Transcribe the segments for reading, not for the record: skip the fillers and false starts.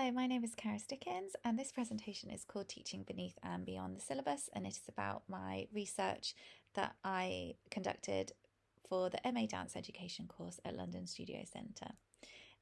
Hello, my name is Cara Dickens, and this presentation is called Teaching Beneath and Beyond the Syllabus, and it is about my research that I conducted for the MA Dance Education course at London Studio Centre.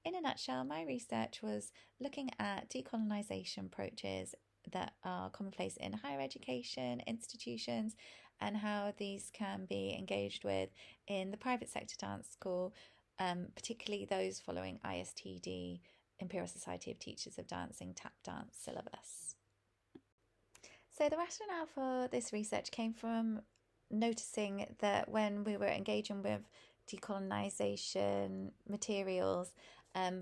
In a nutshell, my research was looking at decolonisation approaches that are commonplace in higher education institutions and how these can be engaged with in the private sector dance school, particularly those following ISTD, Imperial Society of Teachers of Dancing tap dance syllabus. So the rationale for this research came from noticing that when we were engaging with decolonisation materials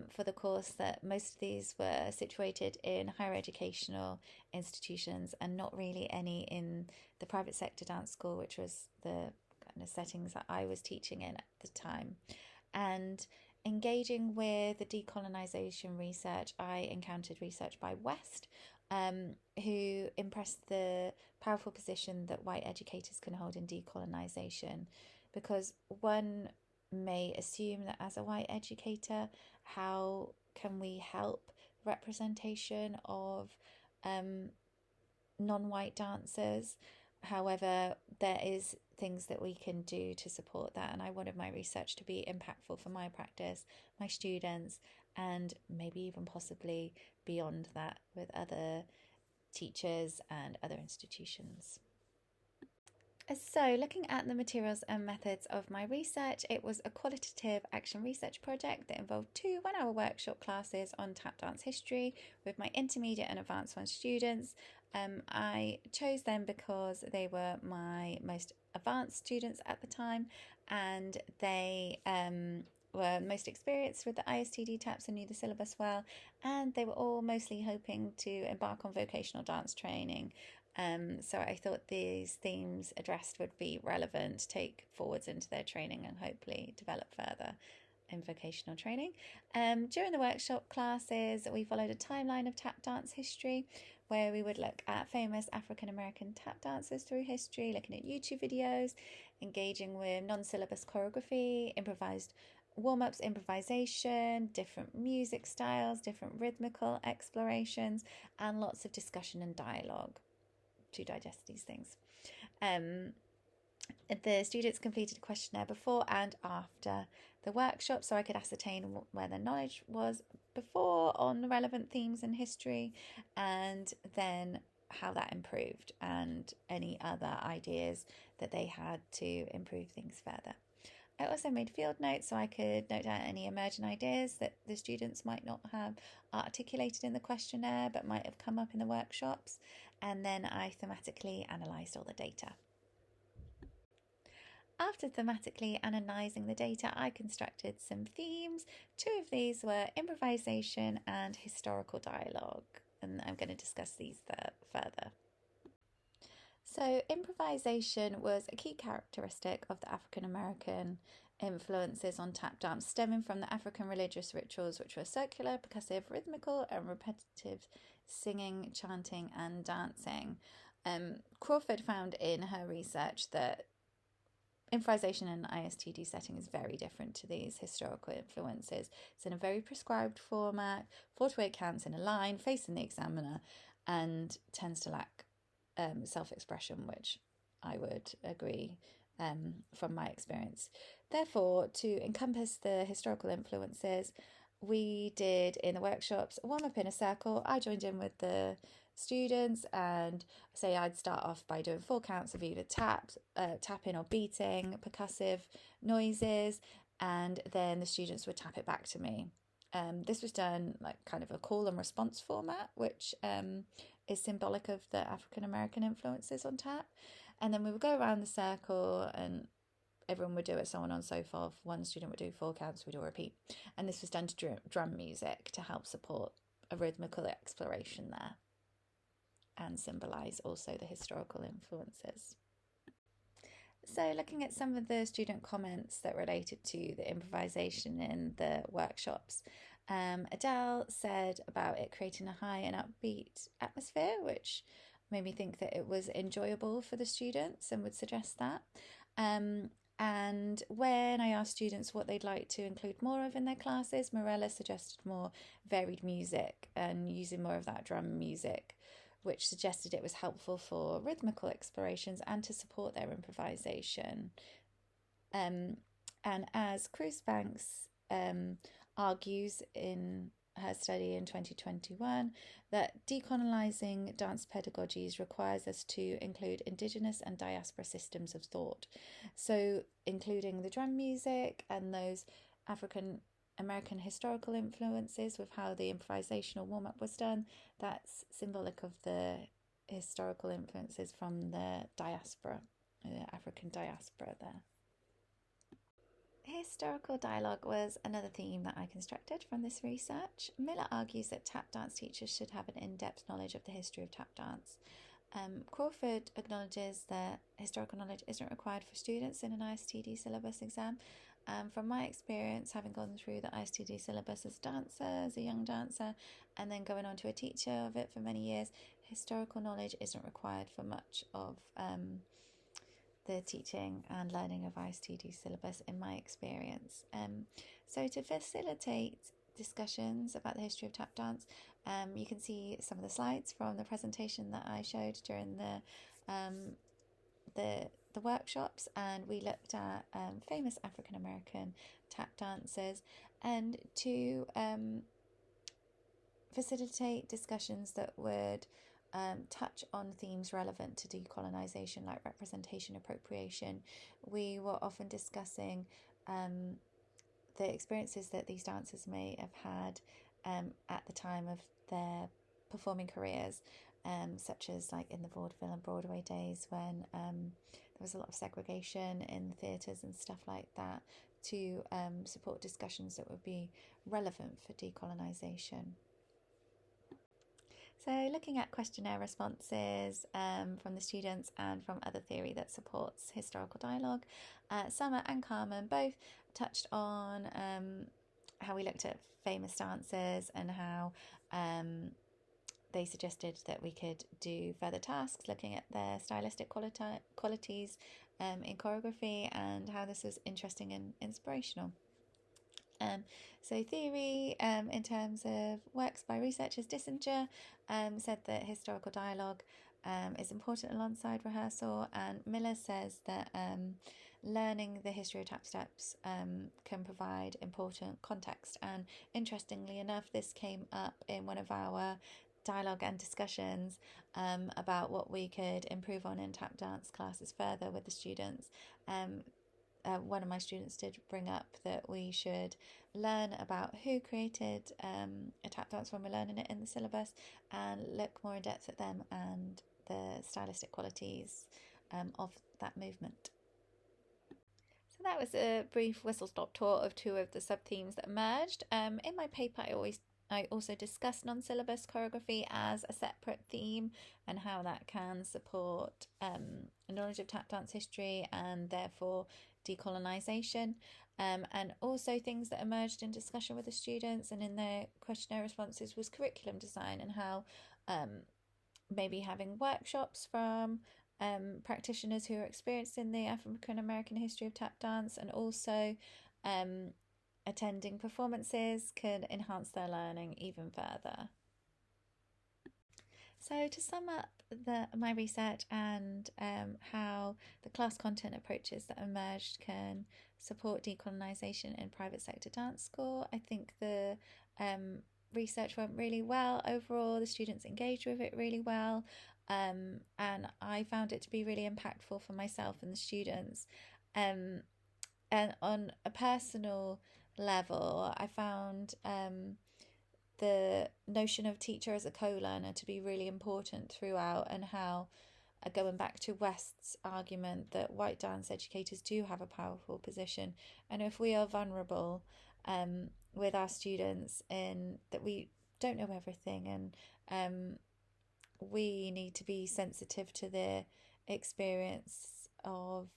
for the course, that most of these were situated in higher educational institutions and not really any in the private sector dance school, which was the kind of settings that I was teaching in at the time. And engaging with the decolonisation research, I encountered research by West, who impressed the powerful position that white educators can hold in decolonisation, because one may assume that as a white educator, how can we help representation of non-white dancers? However, there is things that we can do to support that, and I wanted my research to be impactful for my practice, my students, and maybe even possibly beyond that with other teachers and other institutions. So, looking at the materials and methods of my research, it was a qualitative action research project that involved 2 one-hour workshop classes on tap dance history with my intermediate and advanced 1 students. I chose them because they were my most advanced students at the time, and they were most experienced with the ISTD taps and knew the syllabus well, and they were all mostly hoping to embark on vocational dance training. So I thought these themes addressed would be relevant to take forwards into their training and hopefully develop further in vocational training. During the workshop classes, we followed a timeline of tap dance history, where we would look at famous African American tap dancers through history, looking at YouTube videos, engaging with non-syllabus choreography, improvised warm-ups, improvisation, different music styles, different rhythmical explorations, and lots of discussion and dialogue to digest these things. The students completed a questionnaire before and after the workshop, so I could ascertain where their knowledge was before on the relevant themes in history, and then how that improved and any other ideas that they had to improve things further. I also made field notes so I could note down any emergent ideas that the students might not have articulated in the questionnaire but might have come up in the workshops, and then I thematically analysed all the data. After thematically analysing the data, I constructed some themes. 2 of these were improvisation and historical dialogue, and I'm going to discuss these further. So, improvisation was a key characteristic of the African American influences on tap dance, stemming from the African religious rituals, which were circular, percussive, rhythmical, and repetitive singing, chanting, and dancing. Crawford found in her research that improvisation in an ISTD setting is very different to these historical influences. It's in a very prescribed format, 4 to 8 counts in a line, facing the examiner, and tends to lack self-expression, which I would agree from my experience. Therefore, to encompass the historical influences, we did in the workshops a warm-up in a circle. I joined in with the students, and say I'd start off by doing 4 counts of either tapping or beating, percussive noises, and then the students would tap it back to me. This was done like kind of a call and response format, which is symbolic of the African American influences on tap. And then we would go around the circle and everyone would do it, so on and so forth. One student would do 4 counts, we'd do a repeat. And this was done to drum music to help support a rhythmical exploration there and symbolise also the historical influences. So looking at some of the student comments that related to the improvisation in the workshops, Adele said about it creating a high and upbeat atmosphere, which made me think that it was enjoyable for the students and would suggest that. And when I asked students what they'd like to include more of in their classes, Morella suggested more varied music and using more of that drum music, which suggested it was helpful for rhythmical explorations and to support their improvisation. And as Cruikshanks argues in her study in 2021, that decolonizing dance pedagogies requires us to include indigenous and diaspora systems of thought. So, including the drum music and those African American historical influences with how the improvisational warm up was done, that's symbolic of the historical influences from the diaspora, the African diaspora there. Historical dialogue was another theme that I constructed from this research. Miller argues that tap dance teachers should have an in-depth knowledge of the history of tap dance. Crawford acknowledges that historical knowledge isn't required for students in an ISTD syllabus exam. From my experience, having gone through the ISTD syllabus as a dancer, as a young dancer, and then going on to a teacher of it for many years, historical knowledge isn't required for much of the teaching and learning of ISTD syllabus in my experience. So to facilitate discussions about the history of tap dance, you can see some of the slides from the presentation that I showed during the workshops, and we looked at famous African American tap dancers, and to facilitate discussions that would touch on themes relevant to decolonization, like representation appropriation. We were often discussing the experiences that these dancers may have had at the time of their performing careers, such as like in the vaudeville and Broadway days when there was a lot of segregation in the theatres and stuff like that, to support discussions that would be relevant for decolonization. So looking at questionnaire responses from the students and from other theory that supports historical dialogue, Summer and Carmen both touched on how we looked at famous dancers and how they suggested that we could do further tasks looking at their stylistic qualities in choreography and how this was interesting and inspirational. So theory, in terms of works by researchers, Dissinger said that historical dialogue is important alongside rehearsal, and Miller says that learning the history of tap steps can provide important context. And interestingly enough, this came up in one of our dialogue and discussions about what we could improve on in tap dance classes further with the students. One of my students did bring up that we should learn about who created a tap dance when we're learning it in the syllabus, and look more in depth at them and the stylistic qualities of that movement. So that was a brief whistle-stop tour of two of the sub-themes that emerged. In my paper, I also discussed non-syllabus choreography as a separate theme and how that can support knowledge of tap dance history and therefore decolonization, and also things that emerged in discussion with the students and in their questionnaire responses was curriculum design and how maybe having workshops from practitioners who are experienced in the African American history of tap dance and also attending performances could enhance their learning even further. So to sum up my research and how the class content approaches that emerged can support decolonisation in private sector dance school, I think the research went really well overall. The students engaged with it really well, and I found it to be really impactful for myself and the students. And on a personal level, I found the notion of teacher as a co-learner to be really important throughout, and how, going back to West's argument that white dance educators do have a powerful position, and if we are vulnerable with our students in that we don't know everything, and we need to be sensitive to the experience of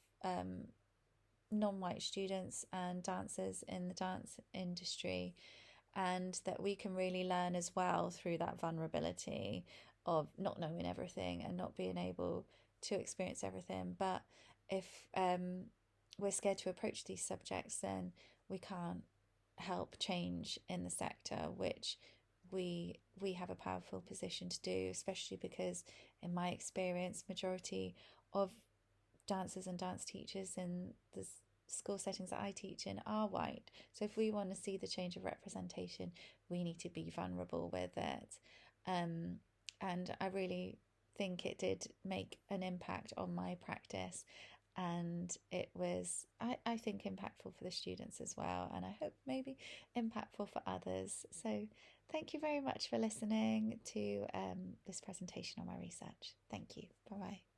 non-white students and dancers in the dance industry, and that we can really learn as well through that vulnerability of not knowing everything and not being able to experience everything. But if we're scared to approach these subjects, then we can't help change in the sector, which we have a powerful position to do, especially because in my experience, majority of dancers and dance teachers in the school settings that I teach in are white. So if we want to see the change of representation, we need to be vulnerable with it. And I really think it did make an impact on my practice, and it was, I think, impactful for the students as well, and I hope maybe impactful for others. So thank you very much for listening to this presentation on my research. Thank you. Bye bye.